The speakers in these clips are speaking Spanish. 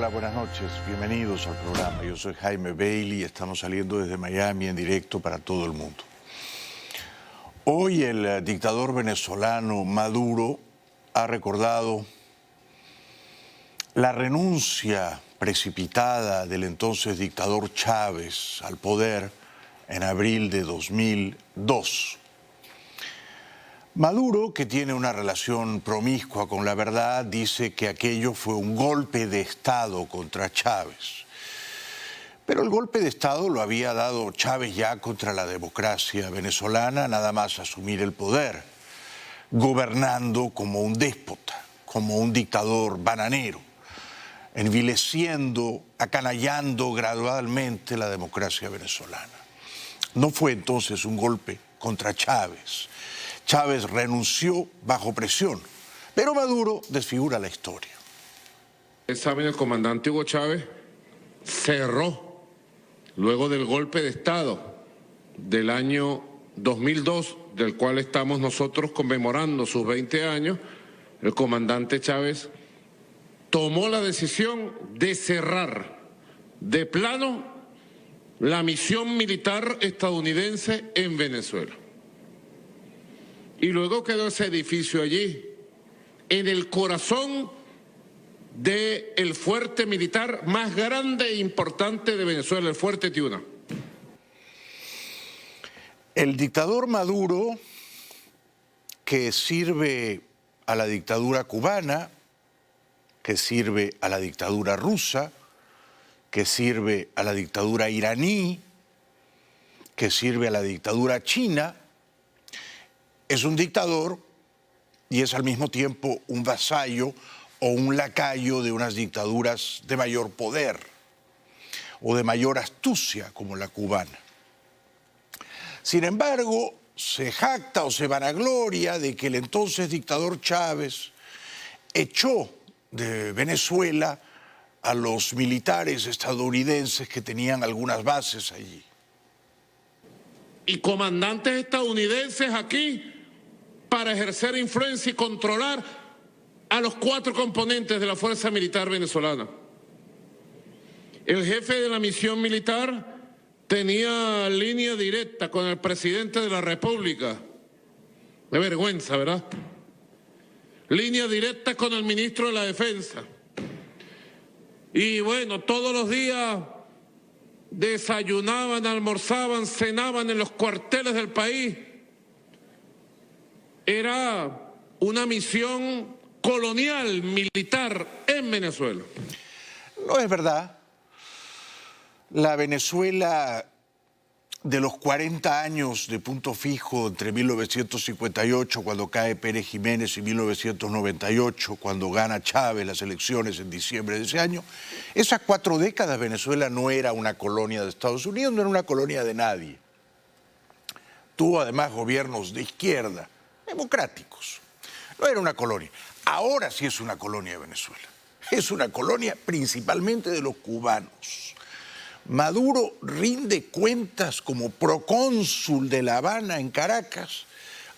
Hola, buenas noches. Bienvenidos al programa. Yo soy Jaime Bailey y estamos saliendo desde Miami en directo para todo el mundo. Hoy el dictador venezolano Maduro ha recordado la renuncia precipitada del entonces dictador Chávez al poder en abril de 2002. Maduro, que tiene una relación promiscua con la verdad, dice que aquello fue un golpe de Estado contra Chávez. Pero el golpe de Estado lo había dado Chávez ya contra la democracia venezolana, nada más asumir el poder, gobernando como un déspota, como un dictador bananero, envileciendo, acanallando gradualmente la democracia venezolana. No fue entonces un golpe contra Chávez. Chávez renunció bajo presión, pero Maduro desfigura la historia. Saben, el comandante Hugo Chávez cerró, luego del golpe de Estado del año 2002, del cual estamos nosotros conmemorando sus 20 años, el comandante Chávez tomó la decisión de cerrar de plano la misión militar estadounidense en Venezuela. Y luego quedó ese edificio allí, en el corazón del fuerte militar más grande e importante de Venezuela, el Fuerte Tiuna. El dictador Maduro, que sirve a la dictadura cubana, que sirve a la dictadura rusa, que sirve a la dictadura iraní, que sirve a la dictadura china, es un dictador y es al mismo tiempo un vasallo o un lacayo de unas dictaduras de mayor poder o de mayor astucia como la cubana. Sin embargo, se jacta o se vanagloria de que el entonces dictador Chávez echó de Venezuela a los militares estadounidenses que tenían algunas bases allí. Y comandantes estadounidenses aquí para ejercer influencia y controlar a los 4 componentes de la fuerza militar venezolana. El jefe de la misión militar tenía línea directa con el presidente de la República. De vergüenza, ¿verdad? Línea directa con el ministro de la Defensa. Y bueno, todos los días desayunaban, almorzaban, cenaban en los cuarteles del país. Era una misión colonial, militar en Venezuela. No es verdad. La Venezuela de los 40 años de punto fijo entre 1958, cuando cae Pérez Jiménez, y 1998, cuando gana Chávez las elecciones en diciembre de ese año, esas 4 décadas Venezuela no era una colonia de Estados Unidos, no era una colonia de nadie. Tuvo además gobiernos de izquierda, democráticos. No era una colonia. Ahora sí es una colonia de Venezuela. Es una colonia principalmente de los cubanos. Maduro rinde cuentas como procónsul de La Habana en Caracas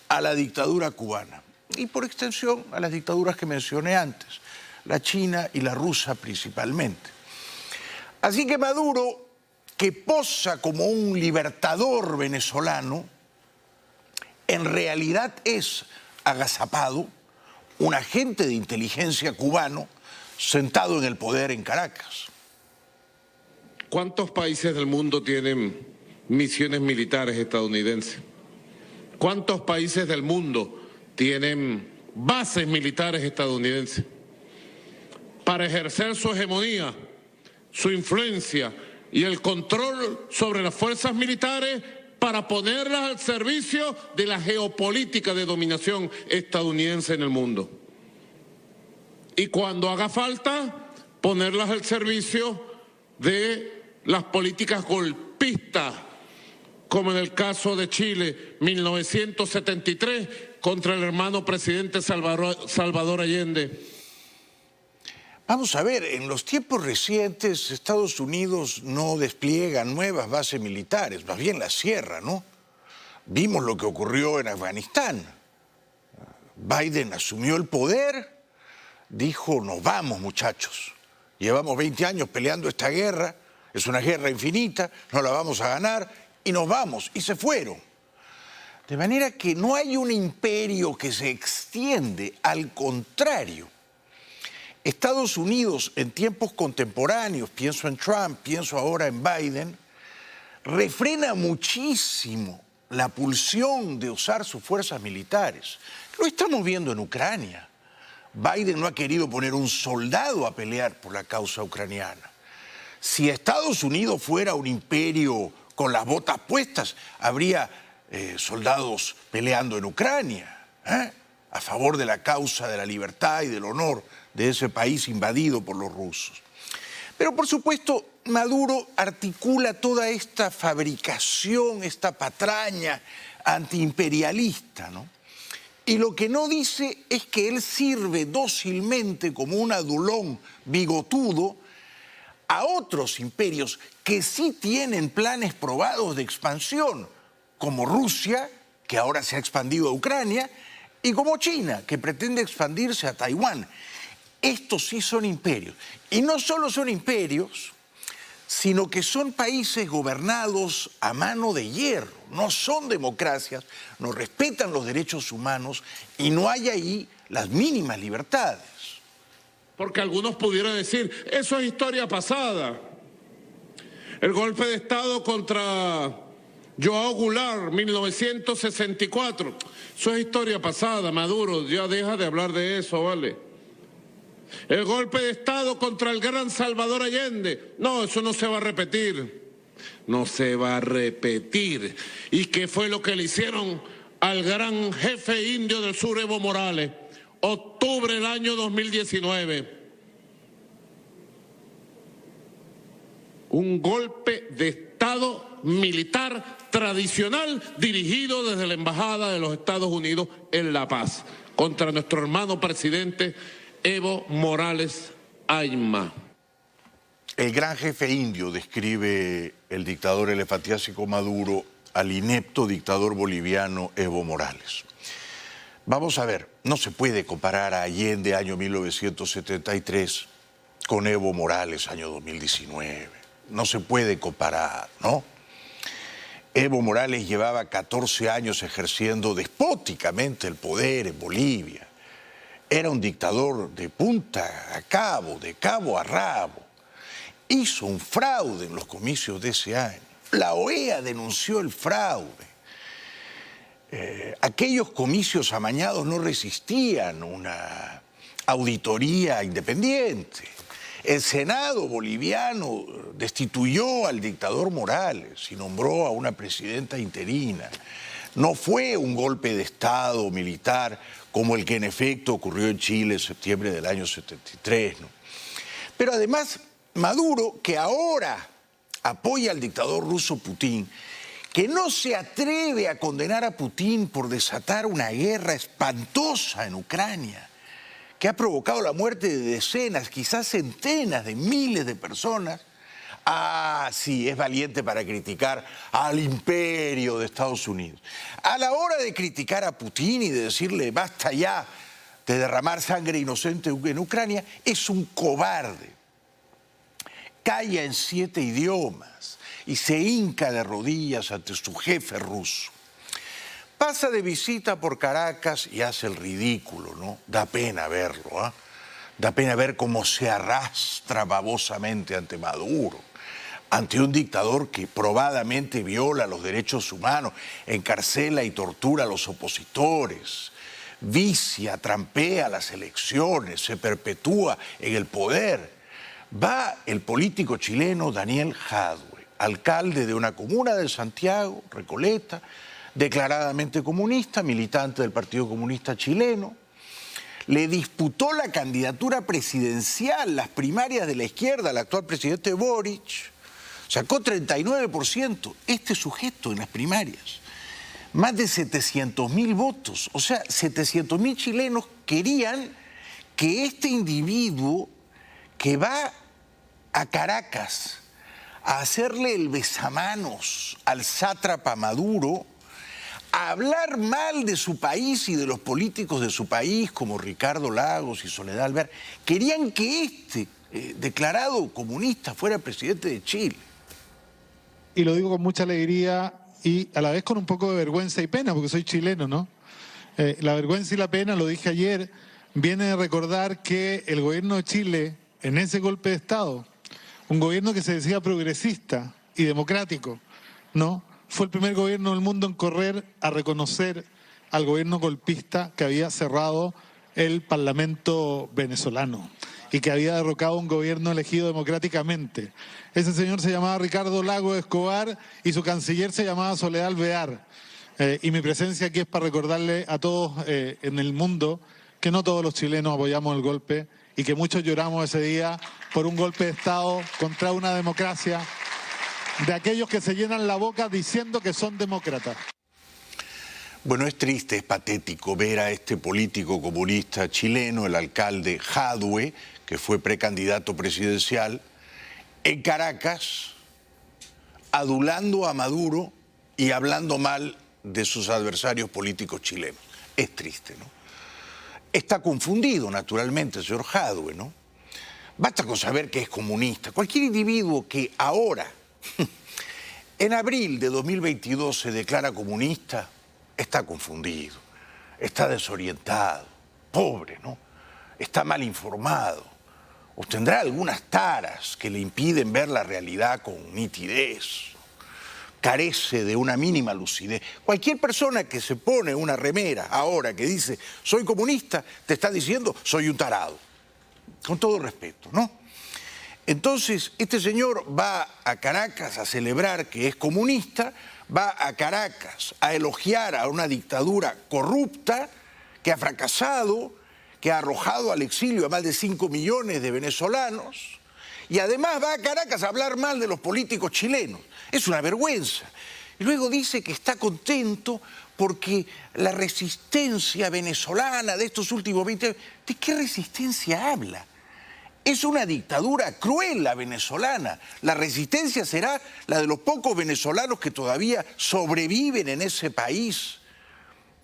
a la dictadura cubana y por extensión a las dictaduras que mencioné antes, la china y la rusa principalmente. Así que Maduro, que posa como un libertador venezolano, en realidad es agazapado un agente de inteligencia cubano sentado en el poder en Caracas. ¿Cuántos países del mundo tienen misiones militares estadounidenses? ¿Cuántos países del mundo tienen bases militares estadounidenses? Para ejercer su hegemonía, su influencia y el control sobre las fuerzas militares, para ponerlas al servicio de la geopolítica de dominación estadounidense en el mundo. Y cuando haga falta, ponerlas al servicio de las políticas golpistas, como en el caso de Chile, 1973, contra el hermano presidente Salvador Allende. Vamos a ver, en los tiempos recientes Estados Unidos no despliega nuevas bases militares, más bien las cierra, ¿no? Vimos lo que ocurrió en Afganistán. Biden asumió el poder, dijo, nos vamos muchachos, Llevamos 20 años peleando esta guerra, es una guerra infinita, no la vamos a ganar y nos vamos, y se fueron. De manera que no hay un imperio que se extiende, al contrario. Estados Unidos en tiempos contemporáneos, pienso en Trump, pienso ahora en Biden, refrena muchísimo la pulsión de usar sus fuerzas militares. Lo estamos viendo en Ucrania. Biden no ha querido poner un soldado a pelear por la causa ucraniana. Si Estados Unidos fuera un imperio con las botas puestas, habría soldados peleando en Ucrania, a favor de la causa de la libertad y del honor de ese país invadido por los rusos. Pero por supuesto, Maduro articula toda esta fabricación, esta patraña antiimperialista, ¿no? Y lo que no dice es que él sirve dócilmente como un adulón bigotudo a otros imperios que sí tienen planes probados de expansión, como Rusia, que ahora se ha expandido a Ucrania, y como China, que pretende expandirse a Taiwán. Estos sí son imperios. Y no solo son imperios, sino que son países gobernados a mano de hierro. No son democracias, no respetan los derechos humanos y no hay ahí las mínimas libertades. Porque algunos pudieran decir, eso es historia pasada. El golpe de Estado contra João Goulart, 1964. Eso es historia pasada, Maduro, ya deja de hablar de eso, ¿vale? El golpe de Estado contra el gran Salvador Allende. No, eso no se va a repetir. No se va a repetir. ¿Y qué fue lo que le hicieron al gran jefe indio del sur, Evo Morales? Octubre del año 2019. Un golpe de Estado militar tradicional dirigido desde la Embajada de los Estados Unidos en La Paz contra nuestro hermano presidente Evo Morales Ayma. El gran jefe indio, describe el dictador elefatiásico Maduro al inepto dictador boliviano Evo Morales. Vamos a ver, no se puede comparar a Allende año 1973 con Evo Morales año 2019. No se puede comparar, ¿no? Evo Morales llevaba 14 años ejerciendo despóticamente el poder en Bolivia. Era un dictador de punta a cabo, de cabo a rabo. Hizo un fraude en los comicios de ese año. La OEA denunció el fraude. Aquellos comicios amañados no resistían una auditoría independiente. El Senado boliviano destituyó al dictador Morales y nombró a una presidenta interina. No fue un golpe de Estado militar como el que en efecto ocurrió en Chile en septiembre del año 73, ¿no? Pero además, Maduro, que ahora apoya al dictador ruso Putin, que no se atreve a condenar a Putin por desatar una guerra espantosa en Ucrania, que ha provocado la muerte de decenas, quizás centenas de miles de personas. Ah, sí, es valiente para criticar al imperio de Estados Unidos. A la hora de criticar a Putin y de decirle basta ya de derramar sangre inocente en Ucrania, es un cobarde. Calla en 7 idiomas y se hinca de rodillas ante su jefe ruso. Pasa de visita por Caracas y hace el ridículo, ¿no? Da pena verlo, ¿ah? Da pena ver cómo se arrastra babosamente ante Maduro, ante un dictador que probadamente viola los derechos humanos, encarcela y tortura a los opositores, vicia, trampea las elecciones, se perpetúa en el poder. Va el político chileno Daniel Jadwe, alcalde de una comuna de Santiago, Recoleta, declaradamente comunista, militante del Partido Comunista Chileno, le disputó la candidatura presidencial, las primarias de la izquierda, al actual presidente Boric, sacó 39%, este sujeto en las primarias, más de 700.000 votos, o sea, 700.000 chilenos querían que este individuo que va a Caracas a hacerle el besamanos al sátrapa Maduro, a hablar mal de su país y de los políticos de su país, como Ricardo Lagos y Soledad Alvear, querían que este, declarado comunista fuera presidente de Chile. Y lo digo con mucha alegría y a la vez con un poco de vergüenza y pena, porque soy chileno, ¿no? La vergüenza y la pena, lo dije ayer, viene de recordar que el gobierno de Chile, en ese golpe de Estado, un gobierno que se decía progresista y democrático, ¿no? Fue el primer gobierno del mundo en correr a reconocer al gobierno golpista que había cerrado el Parlamento venezolano y que había derrocado un gobierno elegido democráticamente. Ese señor se llamaba Ricardo Lagos Escobar y su canciller se llamaba Soledad Alvear. Y mi presencia aquí es para recordarle a todos en el mundo que no todos los chilenos apoyamos el golpe y que muchos lloramos ese día por un golpe de Estado contra una democracia de aquellos que se llenan la boca diciendo que son demócratas. Bueno, es triste, es patético ver a este político comunista chileno, el alcalde Jadwe, que fue precandidato presidencial, en Caracas, adulando a Maduro y hablando mal de sus adversarios políticos chilenos. Es triste, ¿no? Está confundido, naturalmente, el señor Jadwe, ¿no? Basta con saber que es comunista. Cualquier individuo que ahora, en abril de 2022, se declara comunista, está confundido, está desorientado, pobre, ¿no? Está mal informado, o tendrá algunas taras que le impiden ver la realidad con nitidez, carece de una mínima lucidez. Cualquier persona que se pone una remera ahora que dice soy comunista, te está diciendo soy un tarado, con todo respeto, ¿no? Entonces, este señor va a Caracas a celebrar que es comunista, va a Caracas a elogiar a una dictadura corrupta que ha fracasado, que ha arrojado al exilio a más de 5 millones de venezolanos, y además va a Caracas a hablar mal de los políticos chilenos. Es una vergüenza. Y luego dice que está contento porque la resistencia venezolana de estos últimos 20 años... ¿De qué resistencia habla? Es una dictadura cruel la venezolana. La resistencia será la de los pocos venezolanos que todavía sobreviven en ese país,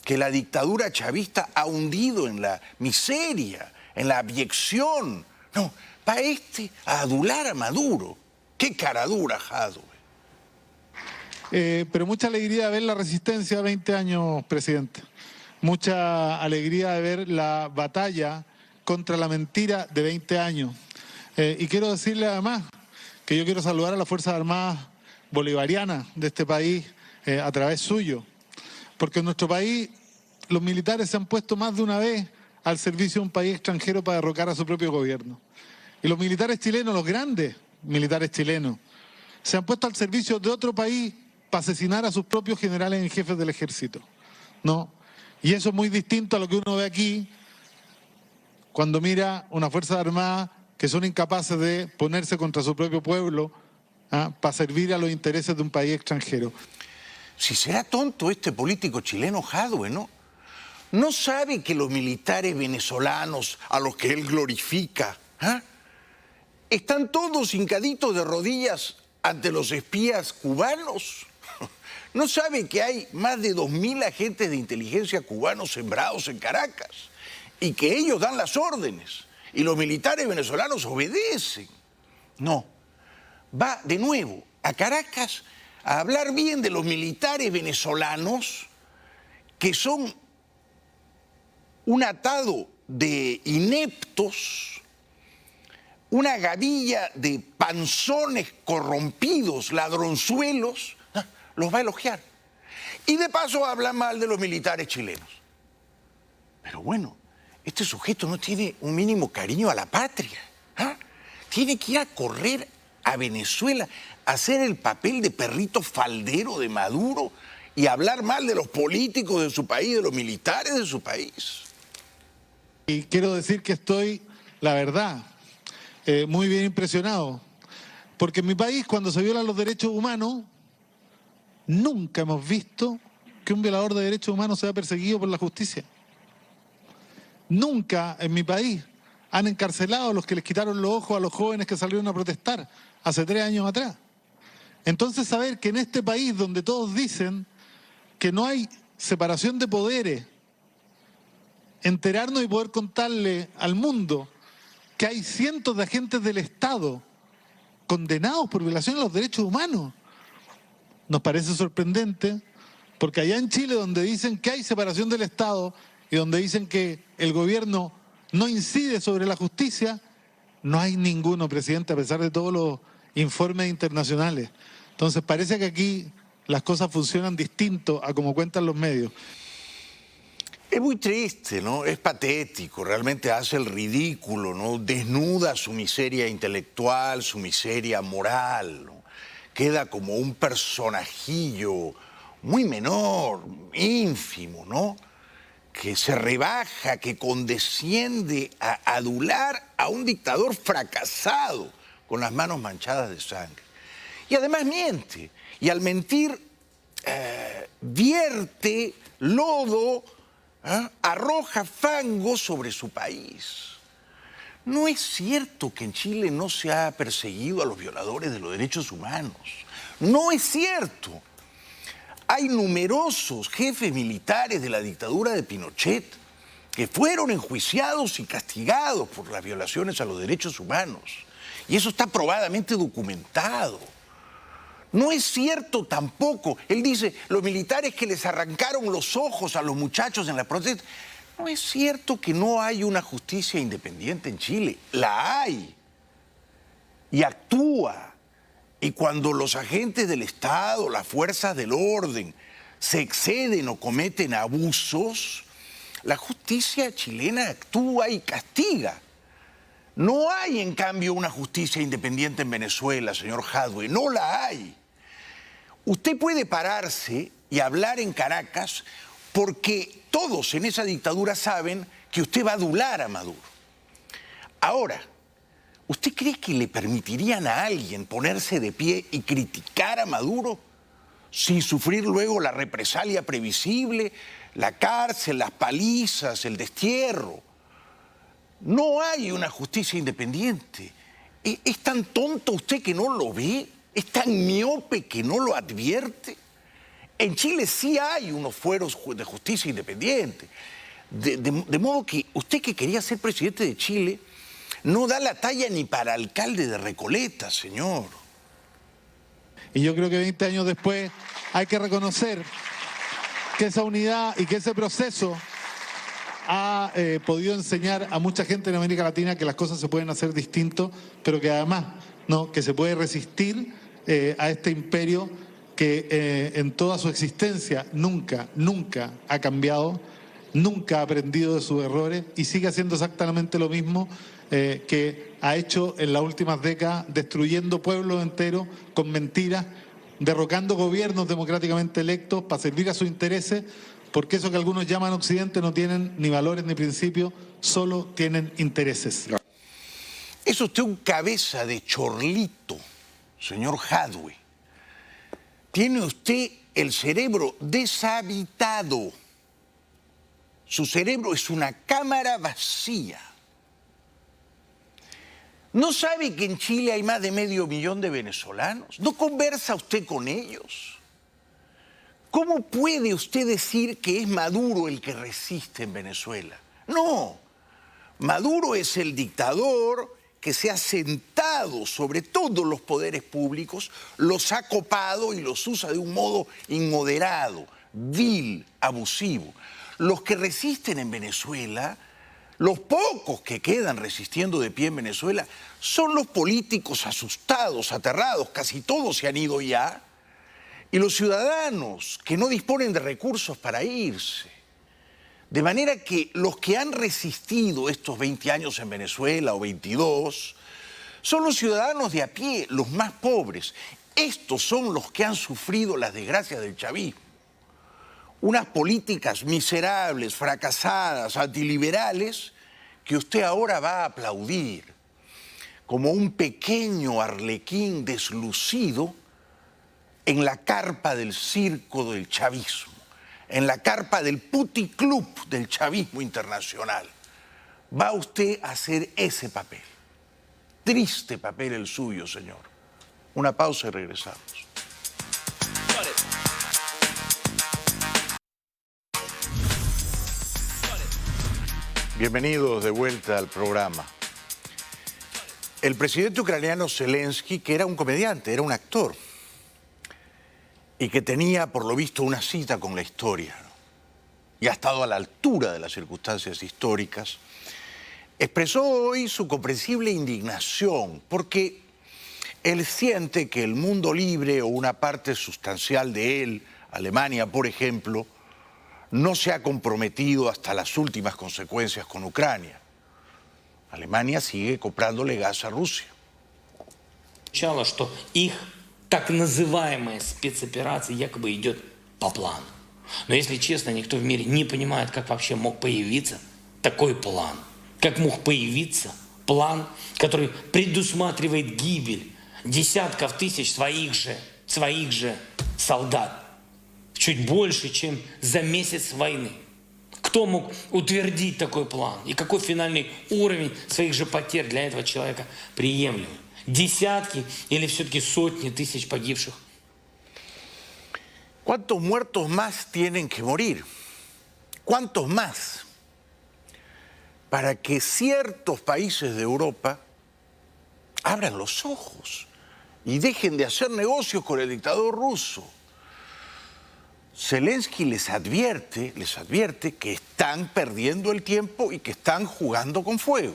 que la dictadura chavista ha hundido en la miseria, en la abyección. No, va a adular a Maduro. ¡Qué caradura, Jadwe! Pero mucha alegría de ver la resistencia de 20 años, presidente. Mucha alegría de ver la batalla contra la mentira de 20 años. Y quiero decirle además que yo quiero saludar a las Fuerzas Armadas bolivarianas de este país a través suyo, porque en nuestro país los militares se han puesto más de una vez al servicio de un país extranjero para derrocar a su propio gobierno. Y los militares chilenos, los grandes militares chilenos, se han puesto al servicio de otro país para asesinar a sus propios generales en jefes del ejército, ¿no? Y eso es muy distinto a lo que uno ve aquí cuando mira unas Fuerzas Armadas que son incapaces de ponerse contra su propio pueblo para servir a los intereses de un país extranjero. Si será tonto este político chileno Jadwe, ¿no? No sabe que los militares venezolanos a los que él glorifica están todos hincaditos de rodillas ante los espías cubanos. No sabe que hay más de 2.000 agentes de inteligencia cubanos sembrados en Caracas y que ellos dan las órdenes y los militares venezolanos obedecen. No, va de nuevo a Caracas a hablar bien de los militares venezolanos que son un atado de ineptos, una gavilla de panzones corrompidos, ladronzuelos, los va a elogiar. Y de paso habla mal de los militares chilenos. Pero bueno, este sujeto no tiene un mínimo cariño a la patria. Tiene que ir a correr a Venezuela, a hacer el papel de perrito faldero de Maduro y hablar mal de los políticos de su país, de los militares de su país. Y quiero decir que estoy, la verdad, muy bien impresionado, porque en mi país, cuando se violan los derechos humanos, nunca hemos visto que un violador de derechos humanos sea perseguido por la justicia. Nunca en mi país han encarcelado a los que les quitaron los ojos a los jóvenes que salieron a protestar hace 3 años atrás. Entonces, saber que en este país donde todos dicen que no hay separación de poderes, enterarnos y poder contarle al mundo que hay cientos de agentes del Estado condenados por violación a los derechos humanos. Nos parece sorprendente, porque allá en Chile, donde dicen que hay separación del Estado y donde dicen que el gobierno no incide sobre la justicia, no hay ninguno, presidente, a pesar de todos los informes internacionales. Entonces parece que aquí las cosas funcionan distinto a como cuentan los medios. Es muy triste, ¿no? Es patético, realmente hace el ridículo, ¿no? Desnuda su miseria intelectual, su miseria moral, ¿no? Queda como un personajillo muy menor, ínfimo, ¿no? Que se rebaja, que condesciende a adular a un dictador fracasado con las manos manchadas de sangre. Y además miente, y al mentir vierte lodo, arroja fango sobre su país. No es cierto que en Chile no se ha perseguido a los violadores de los derechos humanos. No es cierto. Hay numerosos jefes militares de la dictadura de Pinochet que fueron enjuiciados y castigados por las violaciones a los derechos humanos. Y eso está probadamente documentado. No es cierto tampoco, él dice, los militares que les arrancaron los ojos a los muchachos en la protesta. No es cierto que no hay una justicia independiente en Chile, la hay. Y actúa. Y cuando los agentes del Estado, las fuerzas del orden, se exceden o cometen abusos, la justicia chilena actúa y castiga. No hay, en cambio, una justicia independiente en Venezuela, señor Jadwe, no la hay. Usted puede pararse y hablar en Caracas porque todos en esa dictadura saben que usted va a adular a Maduro. Ahora, ¿usted cree que le permitirían a alguien ponerse de pie y criticar a Maduro sin sufrir luego la represalia previsible, la cárcel, las palizas, el destierro? No hay una justicia independiente. ¿Es tan tonto usted que no lo ve? ¿Es tan miope que no lo advierte? En Chile sí hay unos fueros de justicia independiente. De modo que usted, que quería ser presidente de Chile, no da la talla ni para alcalde de Recoleta, señor. Y yo creo que 20 años después hay que reconocer que esa unidad y que ese proceso ha podido enseñar a mucha gente en América Latina que las cosas se pueden hacer distinto, pero que además, ¿no?, que se puede resistir a este imperio que en toda su existencia nunca ha cambiado, nunca ha aprendido de sus errores y sigue haciendo exactamente lo mismo que ha hecho en las últimas décadas, destruyendo pueblos enteros con mentiras, derrocando gobiernos democráticamente electos para servir a sus intereses, porque eso que algunos llaman Occidente no tienen ni valores ni principios, solo tienen intereses. Es usted un cabeza de chorlito, señor Jadwe. Tiene usted el cerebro deshabitado. Su cerebro es una cámara vacía. ¿No sabe que en Chile hay más de 500.000 de venezolanos? ¿No conversa usted con ellos? ¿Cómo puede usted decir que es Maduro el que resiste en Venezuela? No, Maduro es el dictador que se ha sentado sobre todos los poderes públicos, los ha copado y los usa de un modo inmoderado, vil, abusivo. Los que resisten en Venezuela, los pocos que quedan resistiendo de pie en Venezuela, son los políticos asustados, aterrados, casi todos se han ido ya, y los ciudadanos que no disponen de recursos para irse. De manera que los que han resistido estos 20 años en Venezuela, o 22, son los ciudadanos de a pie, los más pobres. Estos son los que han sufrido las desgracias del chavismo. Unas políticas miserables, fracasadas, antiliberales, que usted ahora va a aplaudir como un pequeño arlequín deslucido en la carpa del circo del chavismo, en la carpa del puticlub del chavismo internacional. Va usted a hacer ese papel. Triste papel el suyo, señor. Una pausa y regresamos. Bienvenidos de vuelta al programa. el presidente ucraniano Zelensky, que era un comediante, era un actor, y que tenía, por lo visto, una cita con la historia, ¿no? Y ha estado a la altura de las circunstancias históricas, expresó hoy su comprensible indignación, porque él siente que el mundo libre o una parte sustancial de él, Alemania, por ejemplo, no se ha comprometido hasta las últimas consecuencias con Ucrania. Alemania sigue comprándole gas a Rusia. Что их так называемая спецоперация якобы идет по плану. Но если честно, никто в мире не понимает, как вообще мог появиться такой план. Как мог появиться план, который предусматривает гибель десятков тысяч своих же солдат. Чуть больше, чем за месяц войны. Кто мог утвердить такой план? И какой финальный уровень своих же потерь для этого человека приемлемый? Десятки или все-таки сотни тысяч погибших? ¿Cuántos muertos más tienen que morir? ¿Cuántos más? Para que ciertos países de Europa abran los ojos y dejen de hacer negocios con el dictador ruso. Zelensky les advierte que están perdiendo el tiempo y que están jugando con fuego.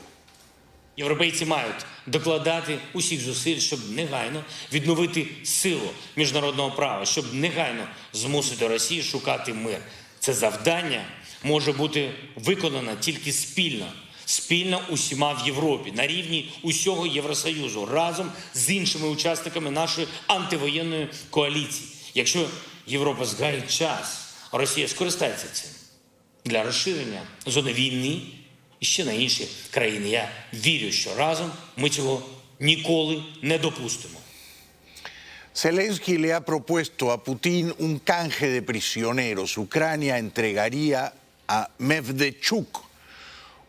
Європейці мають докладати усіх зусиль, щоб негайно відновити силу міжнародного права, щоб негайно змусити Росію шукати мир. Це завдання може бути виконано тільки спільно усіма в Європі, на рівні усього Євросоюзу, разом з іншими учасниками нашої антивоєнної коаліції. Якщо Європа згаяє час, Росія скористається цим для розширення зони війни і ще на інші країни. Я вірю, що разом ми цього ніколи не допустимо. Zelensky le ha propuesto a Putin un canje de prisioneros. Ucrania entregaría a Medvedchuk,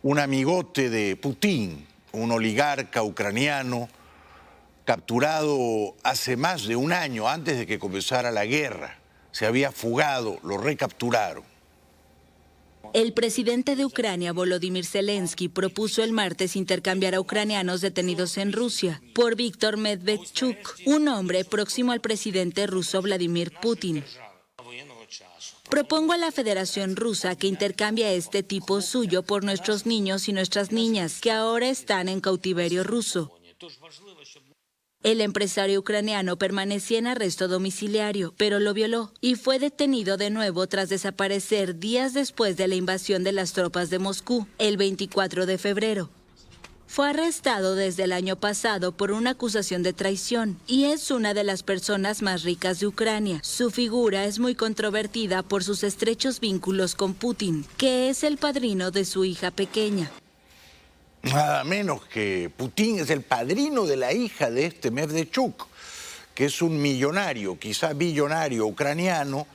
un amigote de Putin, un oligarca ucraniano capturado hace más de un año antes de que comenzara la guerra. Se había fugado, lo recapturaron. El presidente de Ucrania, Volodymyr Zelensky, propuso el martes intercambiar a ucranianos detenidos en Rusia por Viktor Medvedchuk, un hombre próximo al presidente ruso Vladimir Putin. Propongo a la Federación Rusa que intercambie a este tipo suyo por nuestros niños y nuestras niñas, que ahora están en cautiverio ruso. El empresario ucraniano permanecía en arresto domiciliario, pero lo violó y fue detenido de nuevo tras desaparecer días después de la invasión de las tropas de Moscú, el 24 de febrero. Fue arrestado desde el año pasado por una acusación de traición y es una de las personas más ricas de Ucrania. Su figura es muy controvertida por sus estrechos vínculos con Putin, que es el padrino de su hija pequeña. Nada menos que Putin es el padrino de la hija de este Medvedchuk, que es un millonario, quizá billonario ucraniano,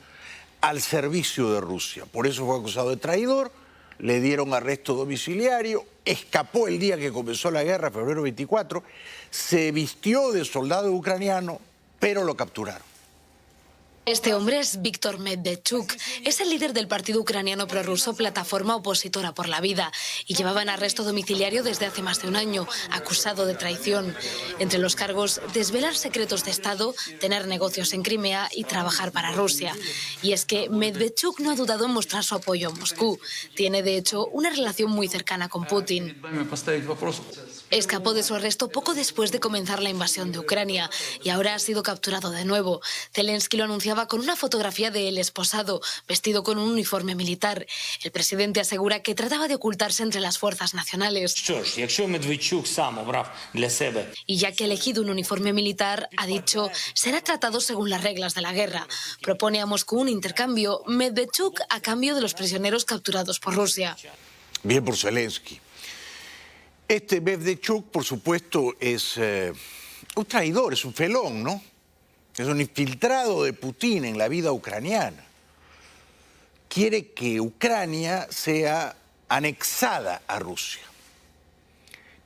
al servicio de Rusia. Por eso fue acusado de traidor, le dieron arresto domiciliario, escapó el día que comenzó la guerra, febrero 24, se vistió de soldado ucraniano, pero lo capturaron. Este hombre es Viktor Medvedchuk, es el líder del partido ucraniano prorruso Plataforma Opositora por la Vida y llevaba en arresto domiciliario desde hace más de un año, acusado de traición. Entre los cargos, desvelar secretos de Estado, tener negocios en Crimea y trabajar para Rusia. Y es que Medvedchuk no ha dudado en mostrar su apoyo a Moscú. Tiene, de hecho, una relación muy cercana con Putin. Escapó de su arresto poco después de comenzar la invasión de Ucrania y ahora ha sido capturado de nuevo. Zelensky lo anunciaba con una fotografía de él esposado, vestido con un uniforme militar. El presidente asegura que trataba de ocultarse entre las fuerzas nacionales. Y ya que ha elegido un uniforme militar, ha dicho, será tratado según las reglas de la guerra. Propone a Moscú un intercambio, Medvedchuk a cambio de los prisioneros capturados por Rusia. Bien por Zelensky. Este Medvedchuk, por supuesto, es un traidor, es un felón, ¿no? Es un infiltrado de Putin en la vida ucraniana. Quiere que Ucrania sea anexada a Rusia.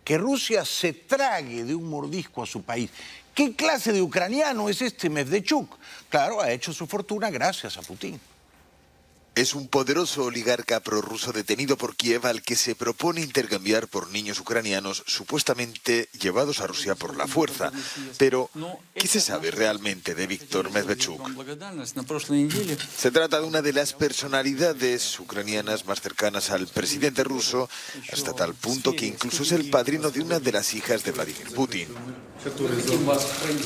Que Rusia se trague de un mordisco a su país. ¿Qué clase de ucraniano es este Medvedchuk? Claro, ha hecho su fortuna gracias a Putin. es un poderoso oligarca prorruso detenido por Kiev al que se propone intercambiar por niños ucranianos supuestamente llevados a Rusia por la fuerza. Pero, ¿qué se sabe realmente de Viktor Medvedchuk? Se trata de una de las personalidades ucranianas más cercanas al presidente ruso, hasta tal punto que incluso es el padrino de una de las hijas de Vladimir Putin.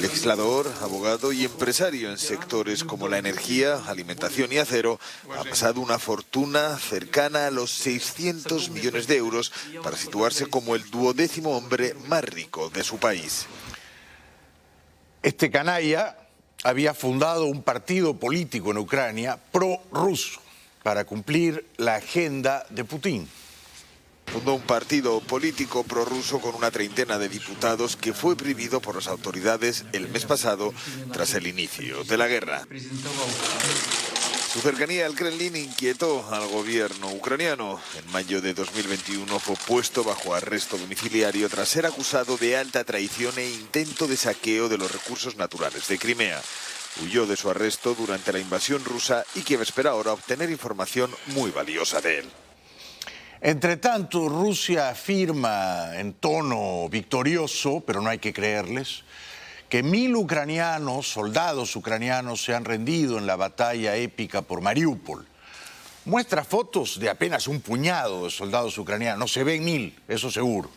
Legislador, abogado y empresario en sectores como la energía, alimentación y acero, ha pasado una fortuna cercana a los 600 millones de euros para situarse como el 12º hombre más rico de su país. Este canalla había fundado un partido político en Ucrania prorruso para cumplir la agenda de Putin. Fundó un partido político prorruso con una treintena de diputados que fue prohibido por las autoridades el mes pasado tras el inicio de la guerra. Su cercanía al Kremlin inquietó al gobierno ucraniano. En mayo de 2021 fue puesto bajo arresto domiciliario tras ser acusado de alta traición e intento de saqueo de los recursos naturales de Crimea. Huyó de su arresto durante la invasión rusa y Kiev espera ahora obtener información muy valiosa de él. Entre tanto, Rusia afirma en tono victorioso, pero no hay que creerles, que 1000 ucranianos, soldados ucranianos, se han rendido en la batalla épica por Mariupol. Muestra fotos de apenas un puñado de soldados ucranianos, no se ven 1000, eso seguro.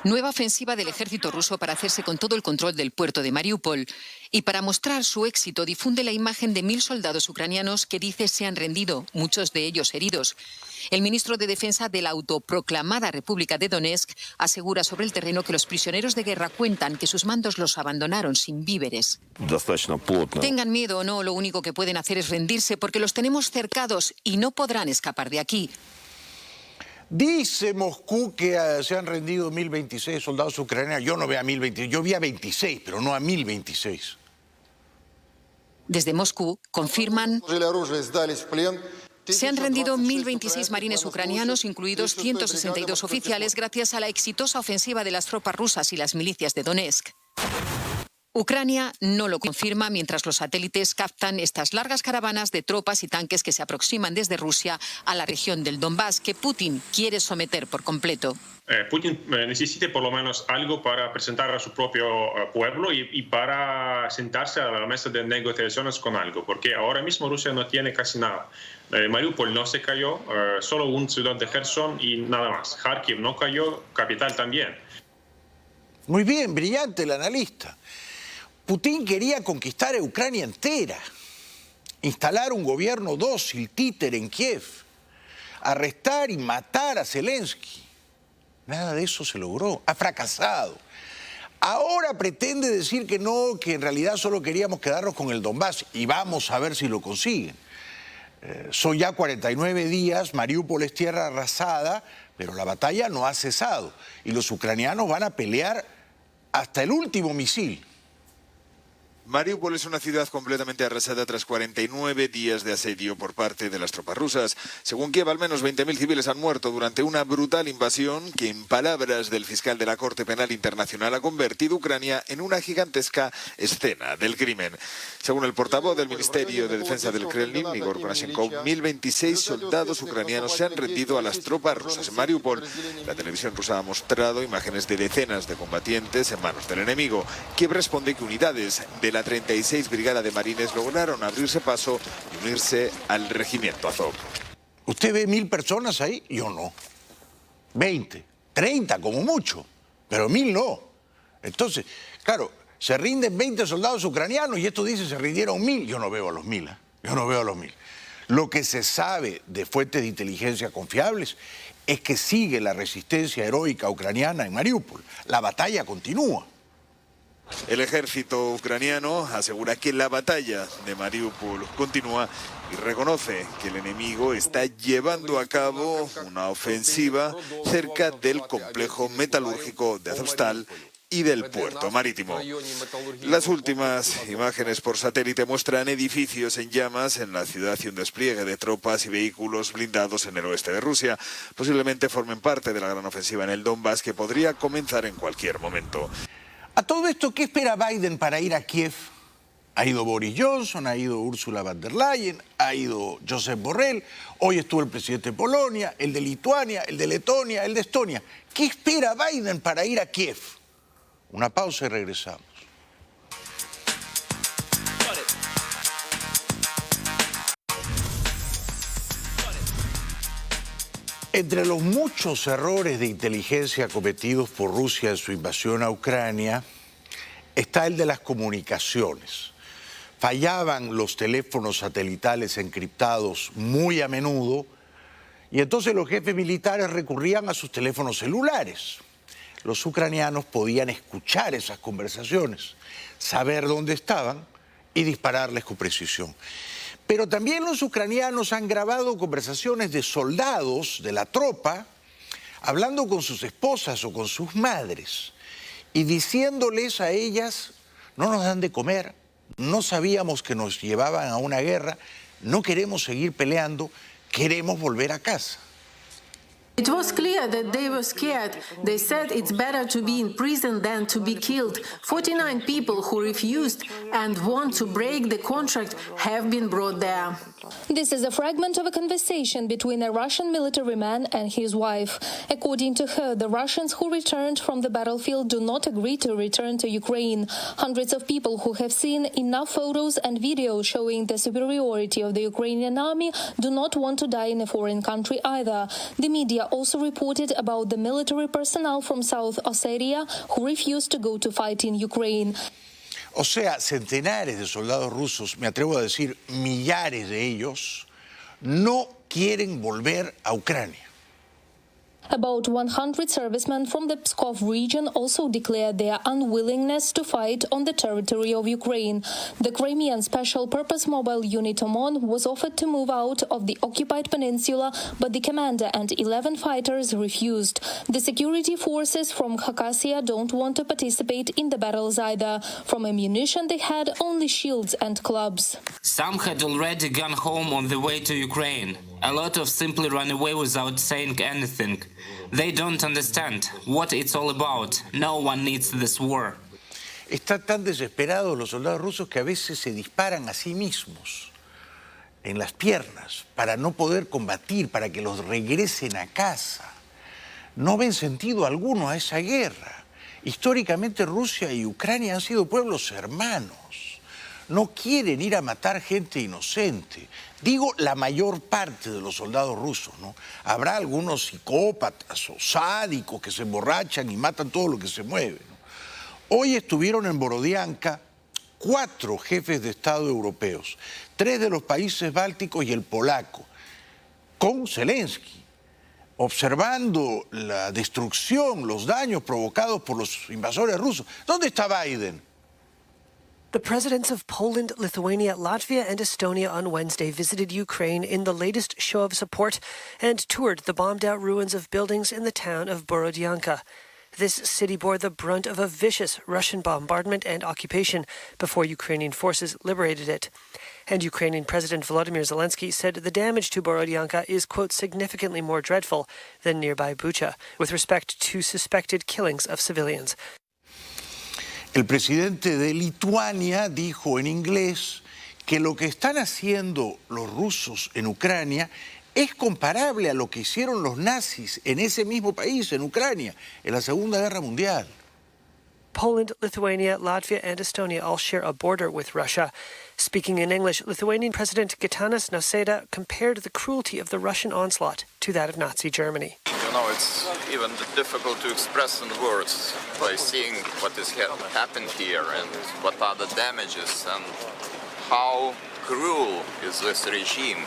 Nueva ofensiva del ejército ruso para hacerse con todo el control del puerto de Mariupol. Y para mostrar su éxito difunde la imagen de 1000 soldados ucranianos que dice se han rendido, muchos de ellos heridos. El ministro de Defensa de la autoproclamada República de Donetsk asegura sobre el terreno que los prisioneros de guerra cuentan que sus mandos los abandonaron sin víveres. Tengan miedo o no, lo único que pueden hacer es rendirse porque los tenemos cercados y no podrán escapar de aquí. Dice Moscú que se han rendido 1026 soldados ucranianos. Yo no veo a 1026, yo vi a 26, pero no a 1026. Desde Moscú confirman se han rendido 1026 marines ucranianos, incluidos 162 oficiales, gracias a la exitosa ofensiva de las tropas rusas y las milicias de Donetsk. Ucrania no lo confirma mientras los satélites captan estas largas caravanas de tropas y tanques que se aproximan desde Rusia a la región del Donbass, que Putin quiere someter por completo. Putin necesita por lo menos algo para presentar a su propio pueblo y para sentarse a la mesa de negociaciones con algo, porque ahora mismo Rusia no tiene casi nada. Mariupol no se cayó, solo una ciudad de Kherson y nada más. Kharkiv no cayó, capital también. Muy bien, brillante el analista. Putin quería conquistar a Ucrania entera, instalar un gobierno dócil, títere en Kiev, arrestar y matar a Zelensky. Nada de eso se logró, ha fracasado. Ahora pretende decir que no, que en realidad solo queríamos quedarnos con el Donbass y vamos a ver si lo consiguen. Son ya 49 días, Mariupol es tierra arrasada, pero la batalla no ha cesado y los ucranianos van a pelear hasta el último misil. Mariupol es una ciudad completamente arrasada tras 49 días de asedio por parte de las tropas rusas. Según Kiev, al menos 20.000 civiles han muerto durante una brutal invasión que, en palabras del fiscal de la Corte Penal Internacional, ha convertido Ucrania en una gigantesca escena del crimen. Según el portavoz del Ministerio de Defensa del Kremlin, Igor Konashenkov, 1026 soldados ucranianos se han rendido a las tropas rusas en Mariupol. La televisión rusa ha mostrado imágenes de decenas de combatientes en manos del enemigo. Kiev responde que unidades de la 36 Brigada de Marines lograron abrirse paso y unirse al regimiento Azov. ¿Usted ve 1000 personas ahí? Yo no. 20, 30 como mucho, pero 1000 no. Entonces, claro, se rinden 20 soldados ucranianos y esto dice se rindieron 1000. Yo no veo a los 1000, ¿eh? Yo no veo a los 1000. Lo que se sabe de fuentes de inteligencia confiables es que sigue la resistencia heroica ucraniana en Mariupol. La batalla continúa. El ejército ucraniano asegura que la batalla de Mariupol continúa y reconoce que el enemigo está llevando a cabo una ofensiva cerca del complejo metalúrgico de Azovstal y del puerto marítimo. Las últimas imágenes por satélite muestran edificios en llamas en la ciudad y un despliegue de tropas y vehículos blindados en el oeste de Rusia. Posiblemente formen parte de la gran ofensiva en el Donbass que podría comenzar en cualquier momento. A todo esto, ¿qué espera Biden para ir a Kiev? Ha ido Boris Johnson, ha ido Ursula von der Leyen, ha ido Josep Borrell, hoy estuvo el presidente de Polonia, el de Lituania, el de Letonia, el de Estonia. ¿Qué espera Biden para ir a Kiev? Una pausa y regresamos. Entre los muchos errores de inteligencia cometidos por Rusia en su invasión a Ucrania está el de las comunicaciones. Fallaban los teléfonos satelitales encriptados muy a menudo y entonces los jefes militares recurrían a sus teléfonos celulares. Los ucranianos podían escuchar esas conversaciones, saber dónde estaban y dispararles con precisión. Pero también los ucranianos han grabado conversaciones de soldados de la tropa hablando con sus esposas o con sus madres y diciéndoles a ellas: no nos dan de comer, no sabíamos que nos llevaban a una guerra, no queremos seguir peleando, queremos volver a casa. It was clear that they were scared. They said it's better to be in prison than to be killed. 49 people who refused and want to break the contract have been brought there. This is a fragment of a conversation between a Russian military man and his wife. According to her, the Russians who returned from the battlefield do not agree to return to Ukraine. Hundreds of people who have seen enough photos and videos showing the superiority of the Ukrainian army do not want to die in a foreign country either. The media also reported about the military personnel from South Ossetia who refused to go to fight in Ukraine. O sea, centenares de soldados rusos, me atrevo a decir millares de ellos, no quieren volver a Ucrania. About 100 servicemen from the Pskov region also declared their unwillingness to fight on the territory of Ukraine. The Crimean Special Purpose Mobile Unit OMON was offered to move out of the occupied peninsula, but the commander and 11 fighters refused. The security forces from Khakassia don't want to participate in the battles either. From ammunition, they had only shields and clubs. Some had already gone home on the way to Ukraine. A lot of simply ran away without saying anything. They don't understand what it's all about. No one needs this war. Están tan desesperados los soldados rusos que a veces se disparan a sí mismos en las piernas para no poder combatir, para que los regresen a casa. No ven sentido alguno a esa guerra. Históricamente Rusia y Ucrania han sido pueblos hermanos. No quieren ir a matar gente inocente. Digo, la mayor parte de los soldados rusos, ¿no? Habrá algunos psicópatas o sádicos que se emborrachan y matan todo lo que se mueve, ¿no? Hoy estuvieron en Borodianka 4 jefes de Estado europeos, 3 de los países bálticos y el polaco, con Zelensky, observando la destrucción, los daños provocados por los invasores rusos. ¿Dónde está Biden? The presidents of Poland, Lithuania, Latvia, and Estonia on Wednesday visited Ukraine in the latest show of support and toured the bombed-out ruins of buildings in the town of Borodyanka. This city bore the brunt of a vicious Russian bombardment and occupation before Ukrainian forces liberated it. And Ukrainian President Volodymyr Zelensky said the damage to Borodyanka is, quote, significantly more dreadful than nearby Bucha, with respect to suspected killings of civilians. El presidente de Lituania dijo en inglés que lo que están haciendo los rusos en Ucrania es comparable a lo que hicieron los nazis en ese mismo país, en Ucrania, en la Segunda Guerra Mundial. Poland, Lithuania, Latvia, and Estonia all share a border with Russia. Speaking in English, Lithuanian President Gitanas Nausėda compared the cruelty of the Russian onslaught to that of Nazi Germany. You know, it's even difficult to express in words by seeing what has happened here and what are the damages and how cruel is this regime.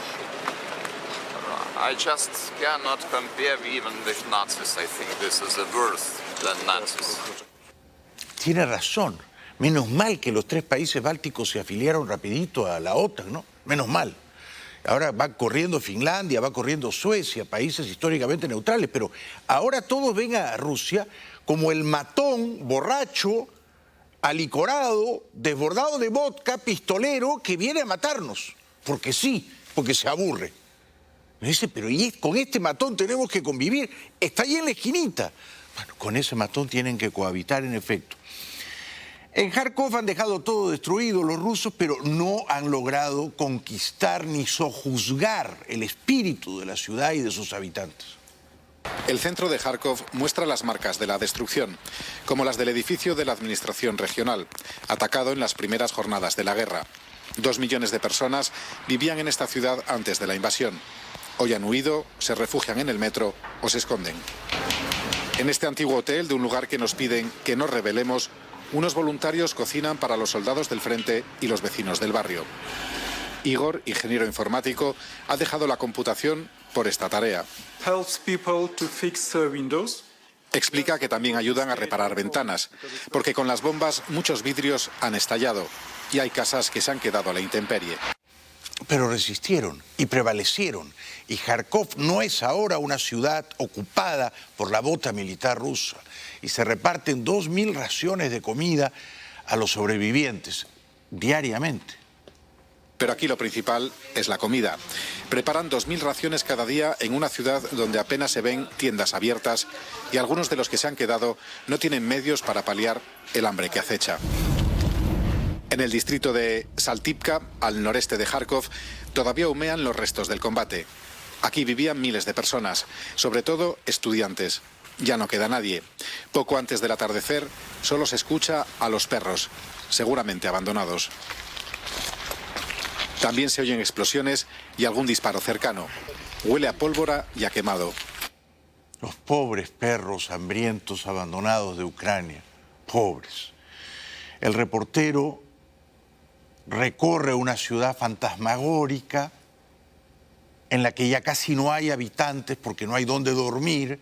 I just cannot compare even with Nazis. I think this is worse than Nazis. Tiene razón. Menos mal que los 3 países bálticos se afiliaron rapidito a la OTAN, ¿no? Menos mal. Ahora va corriendo Finlandia, va corriendo Suecia, países históricamente neutrales, pero ahora todos ven a Rusia como el matón, borracho, alicorado, desbordado de vodka, pistolero, que viene a matarnos. Porque sí, porque se aburre. Me dice, pero con este matón tenemos que convivir. Está ahí en la esquinita. Bueno, con ese matón tienen que cohabitar en efecto. En Kharkov han dejado todo destruido los rusos, pero no han logrado conquistar ni sojuzgar el espíritu de la ciudad y de sus habitantes. El centro de Kharkov muestra las marcas de la destrucción, como las del edificio de la administración regional, atacado en las primeras jornadas de la guerra. 2 millones de personas vivían en esta ciudad antes de la invasión. Hoy han huido, se refugian en el metro o se esconden. En este antiguo hotel de un lugar que nos piden que no revelemos, unos voluntarios cocinan para los soldados del frente y los vecinos del barrio. Igor, ingeniero informático, ha dejado la computación por esta tarea. Explica que también ayudan a reparar ventanas, porque con las bombas muchos vidrios han estallado y hay casas que se han quedado a la intemperie. Pero resistieron y prevalecieron, y Kharkov no es ahora una ciudad ocupada por la bota militar rusa, y se reparten 2.000 raciones de comida a los sobrevivientes diariamente. Pero aquí lo principal es la comida. Preparan 2.000 raciones cada día en una ciudad donde apenas se ven tiendas abiertas y algunos de los que se han quedado no tienen medios para paliar el hambre que acecha. En el distrito de Saltipka, al noreste de Kharkov, todavía humean los restos del combate. Aquí vivían miles de personas, sobre todo estudiantes. Ya no queda nadie. Poco antes del atardecer, solo se escucha a los perros, seguramente abandonados. También se oyen explosiones y algún disparo cercano. Huele a pólvora y a quemado. Los pobres perros hambrientos abandonados de Ucrania. Pobres. El reportero recorre una ciudad fantasmagórica en la que ya casi no hay habitantes porque no hay dónde dormir,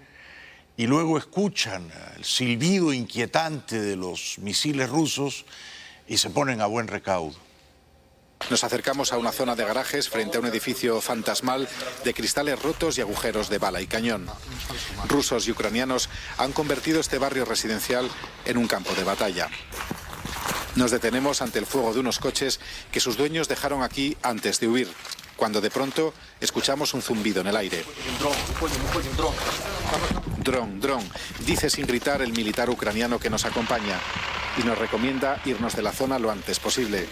y luego escuchan el silbido inquietante de los misiles rusos y se ponen a buen recaudo. Nos acercamos a una zona de garajes frente a un edificio fantasmal de cristales rotos y agujeros de bala y cañón. Rusos y ucranianos han convertido este barrio residencial en un campo de batalla. Nos detenemos ante el fuego de unos coches que sus dueños dejaron aquí antes de huir, cuando de pronto escuchamos un zumbido en el aire. Dron, dron, dice sin gritar el militar ucraniano que nos acompaña y nos recomienda irnos de la zona lo antes posible.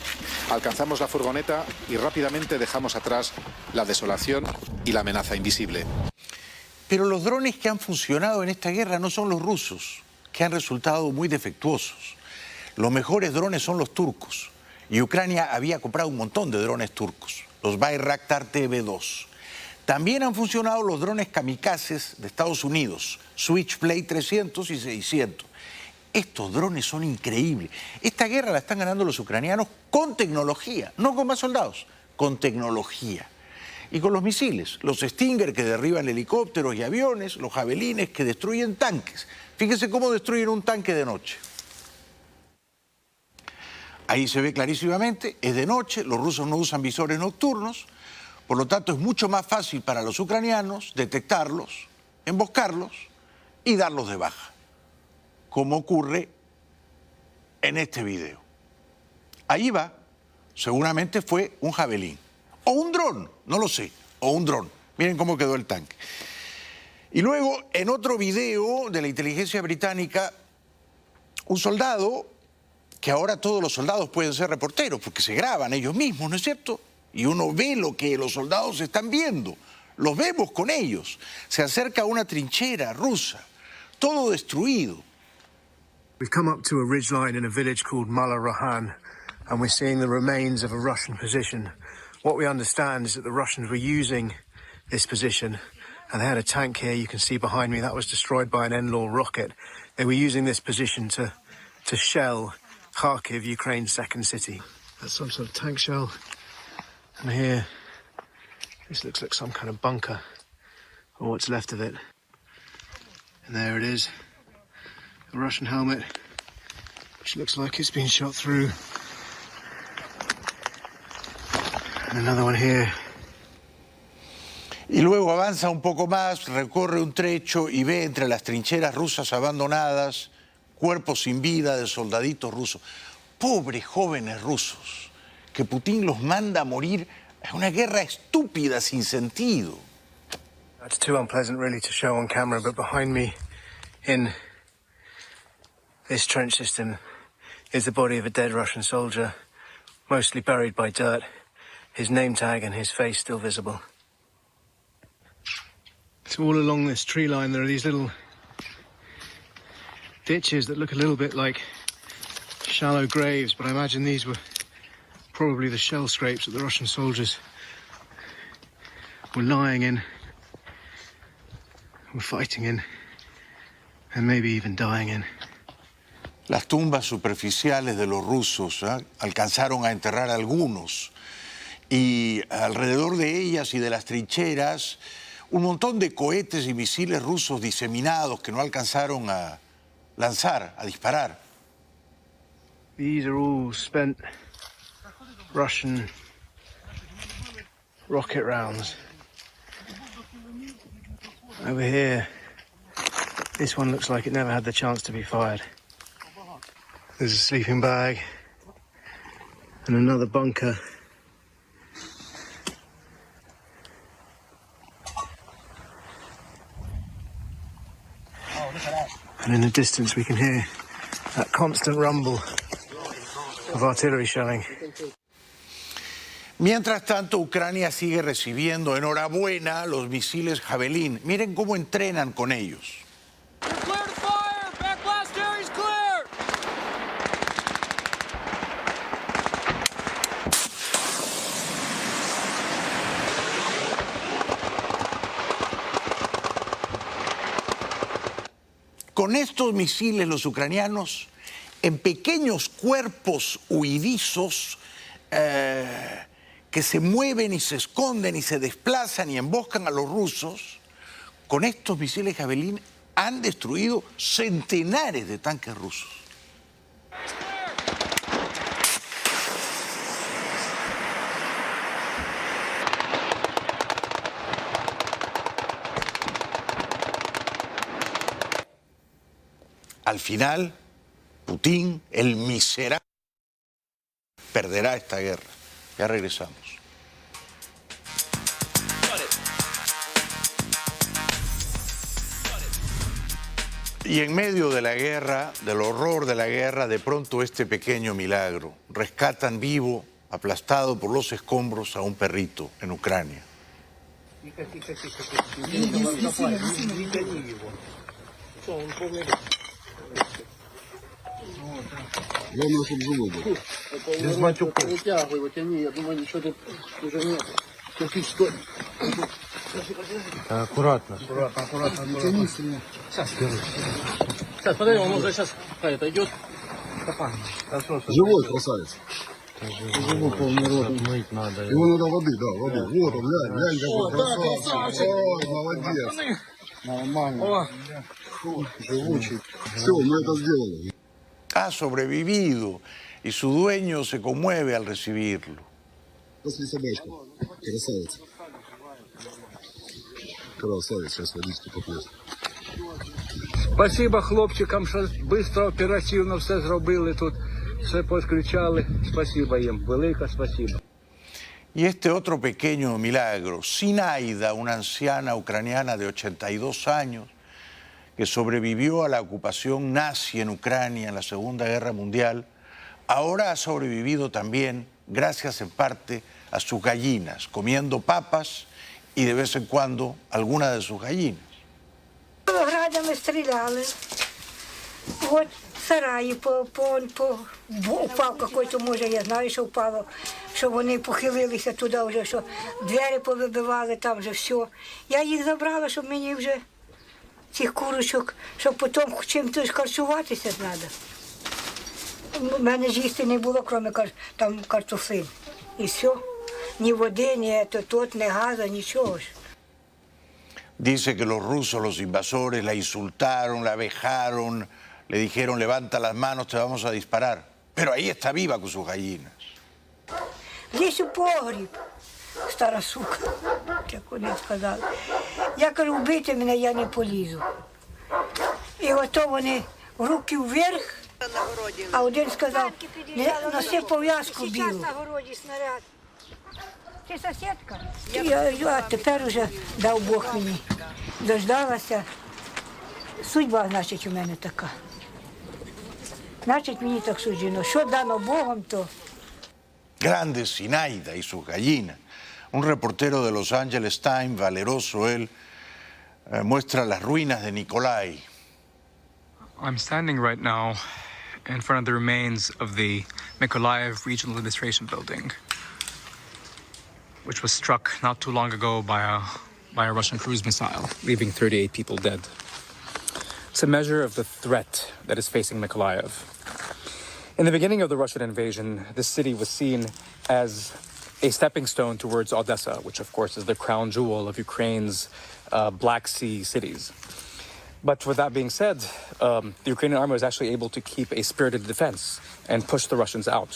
Alcanzamos la furgoneta y rápidamente dejamos atrás la desolación y la amenaza invisible. Pero los drones que han funcionado en esta guerra no son los rusos, que han resultado muy defectuosos. Los mejores drones son los turcos, y Ucrania había comprado un montón de drones turcos, los Bayraktar TB2. También han funcionado los drones kamikazes de Estados Unidos, Switchblade 300 y 600. Estos drones son increíbles. Esta guerra la están ganando los ucranianos con tecnología, no con más soldados, con tecnología. Y con los misiles, los Stinger que derriban helicópteros y aviones, los javelines que destruyen tanques. Fíjense cómo destruyen un tanque de noche. Ahí se ve clarísimamente, es de noche, los rusos no usan visores nocturnos, por lo tanto es mucho más fácil para los ucranianos detectarlos, emboscarlos y darlos de baja, como ocurre en este video. Ahí va, seguramente fue un javelín, o un dron, no lo sé, o un dron. Miren cómo quedó el tanque. Y luego, en otro video de la inteligencia británica, un soldado, que ahora todos los soldados pueden ser reporteros, porque se graban ellos mismos, ¿no es cierto? Y uno ve lo que los soldados están viendo, los vemos con ellos. Se acerca a una trinchera rusa, todo destruido. We've come up to a ridgeline in a village called Mala-Rahan, and we're seeing the remains of a Russian position. What we understand is that the Russians were using this position, and they had a tank here, you can see behind me, that was destroyed by an NLAW rocket. They were using this position to shell Kharkiv, Ukraine's second city. That's some sort of tank shell. And here, this looks like some kind of bunker, or what's left of it. And there it is, a Russian helmet, which looks like it's been shot through. And another one here. Y luego avanza un poco más, recorre un trecho y ve entre las trincheras rusas abandonadas cuerpos sin vida de soldaditos rusos. Pobres jóvenes rusos, que Putin los manda a morir en una guerra estúpida, sin sentido. It's too unpleasant really to show on camera, but behind me in this trench system, is the body of a dead Russian soldier, mostly buried by dirt, his name tag and his face still visible. So all along this tree line there are these little ditches that look a little bit like shallow graves, but I imagine these were probably the shell scrapes that the Russian soldiers were lying in, were fighting in, and maybe even dying in. Las tumbas superficiales de los rusos alcanzaron a enterrar a algunos, y alrededor de ellas y de las trincheras un montón de cohetes y misiles rusos diseminados que no alcanzaron a lanzar, a disparar. These are all spent Russian rocket rounds. Over here, this one looks like it never had the chance to be fired. There's a sleeping bag and another bunker. And in the distance we can hear that constant rumble of artillery shelling. Mientras tanto, Ucrania sigue recibiendo, enhorabuena, los misiles Javelin. Miren cómo entrenan con ellos. Con estos misiles los ucranianos, en pequeños cuerpos huidizos que se mueven y se esconden y se desplazan y emboscan a los rusos, con estos misiles Javelin han destruido centenares de tanques rusos. Al final, Putin, el miserable, perderá esta guerra. Ya regresamos. Y en medio de la guerra, del horror de la guerra, de pronto este pequeño milagro. Rescatan vivo, aplastado por los escombros, a un perrito en Ucrania. Главное, чтобы живой был. Без матюков. Вытягивай, вытяни. Я думаю, ничего тут уже нет. Кирпич, стой. Аккуратно. Аккуратно, аккуратно. Не тяни сильнее. Сейчас. Сейчас, подожди, он уже сейчас это идет. Живой красавец. Живой полный рот. Мыть надо. Его надо воды, да, воды. Вот он, глянь, какой красавчик. Ой, молодец. Нормально. Живучий. Все, мы это сделали. Ha sobrevivido y su dueño se conmueve al recibirlo. После собачка. Красавец. Красавец, сейчас водички попьет. Спасибо хлопчикам, що швидко, оперативно все зробили тут, все підключали. Спасибо їм, велике спасибо. Y este otro pequeño milagro, Sinaida, una anciana ucraniana de 82 años, que sobrevivió a la ocupación nazi en Ucrania en la Segunda Guerra Mundial, ahora ha sobrevivido también, gracias en parte a sus gallinas, comiendo papas y de vez en cuando alguna de sus gallinas. Градами стреляли. Вот сараї упав какой-то, може, я знаю, що впало, що вони похилилися туди вже, що двері повибивали, там вже все. Я їх забрала, щоб мені вже цих курочок, щоб потім чим-то харчуватися треба. У мене ж їсти не було, крім там картофель. І все. Ні води, ні тут, ні газу, нічого ж. Dice que los rusos, los invasores, la insultaron, la vejaron, le dijeron levanta las manos, te vamos a disparar. Pero ahí está viva con sus gallinas. Лізь у погріб, стара сука, як вони сказали. Я кажу, вбийте мене, я не полізу. І ото вони руки вверх, а один сказав, носи пов'язку білу. Ти сусідка? А тепер вже дав Бог мені. Дождалася. Судьба, значить, у мене така. Значить, мені так суджено. Що дано Богом, то. Grande Sinaida y sus gallinas. Un reportero de Los Angeles Times, valeroso él, muestra las ruinas de Nikolai. I'm standing right now in front of the remains of the Mykolaiv Regional Administration Building, which was struck not too long ago by a Russian cruise missile, leaving 38 people dead. It's a measure of the threat that is facing Mykolaiv. In the beginning of the Russian invasion, this city was seen as a stepping stone towards Odessa, which of course is the crown jewel of Ukraine's Black Sea cities. But with that being said, the Ukrainian army was actually able to keep a spirited defense and push the Russians out.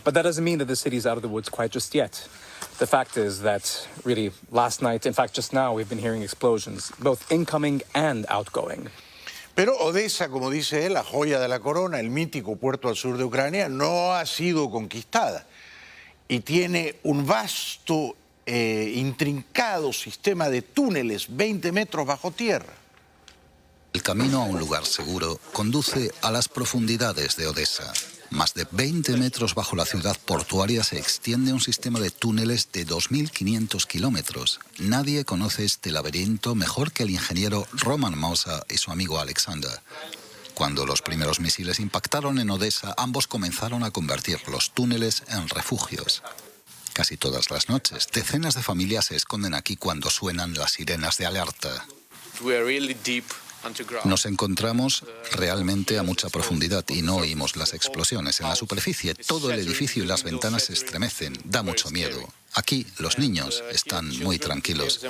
But that doesn't mean that the city is out of the woods quite just yet. The fact is that really last night, in fact just now, we've been hearing explosions, both incoming and outgoing. Pero Odessa, como dice él, la joya de la corona, el mítico puerto al sur de Ucrania, no ha sido conquistada y tiene un vasto, intrincado sistema de túneles, 20 metros bajo tierra. El camino a un lugar seguro conduce a las profundidades de Odessa. Más de 20 metros bajo la ciudad portuaria se extiende un sistema de túneles de 2.500 kilómetros. Nadie conoce este laberinto mejor que el ingeniero Roman Mosa y su amigo Alexander. Cuando los primeros misiles impactaron en Odessa, ambos comenzaron a convertir los túneles en refugios. Casi todas las noches, decenas de familias se esconden aquí cuando suenan las sirenas de alerta. Nos encontramos realmente a mucha profundidad y no oímos las explosiones. En la superficie, todo el edificio y las ventanas se estremecen. Da mucho miedo. Aquí, los niños están muy tranquilos.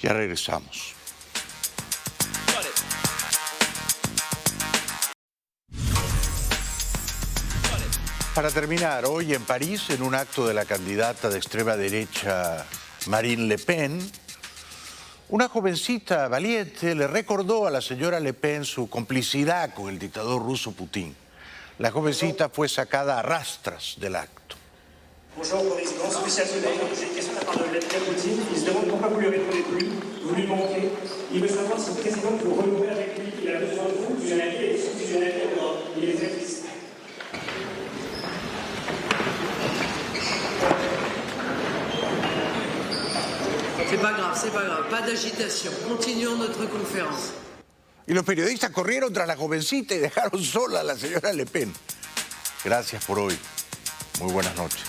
Ya regresamos. Para terminar, hoy en París, en un acto de la candidata de extrema derecha Marine Le Pen, una jovencita valiente le recordó a la señora Le Pen su complicidad con el dictador ruso Putin. La jovencita fue sacada a rastras del acto. Bonjour, président. Spécial soleil. J'ai une question de la part de Vladimir Poutine. Il se demande pourquoi vous lui répondez plus. Vous lui manquez. Il veut savoir si le président peut renouer avec lui. Il a besoin de vous, fusionnalité et sous-fusionnalité en Europe. Il est très triste. C'est pas grave, pas d'agitation. Continuons notre conférence. Y los periodistas corrieron tras la jovencita y dejaron sola a la señora Le Pen. Gracias por hoy. Muy buenas noches.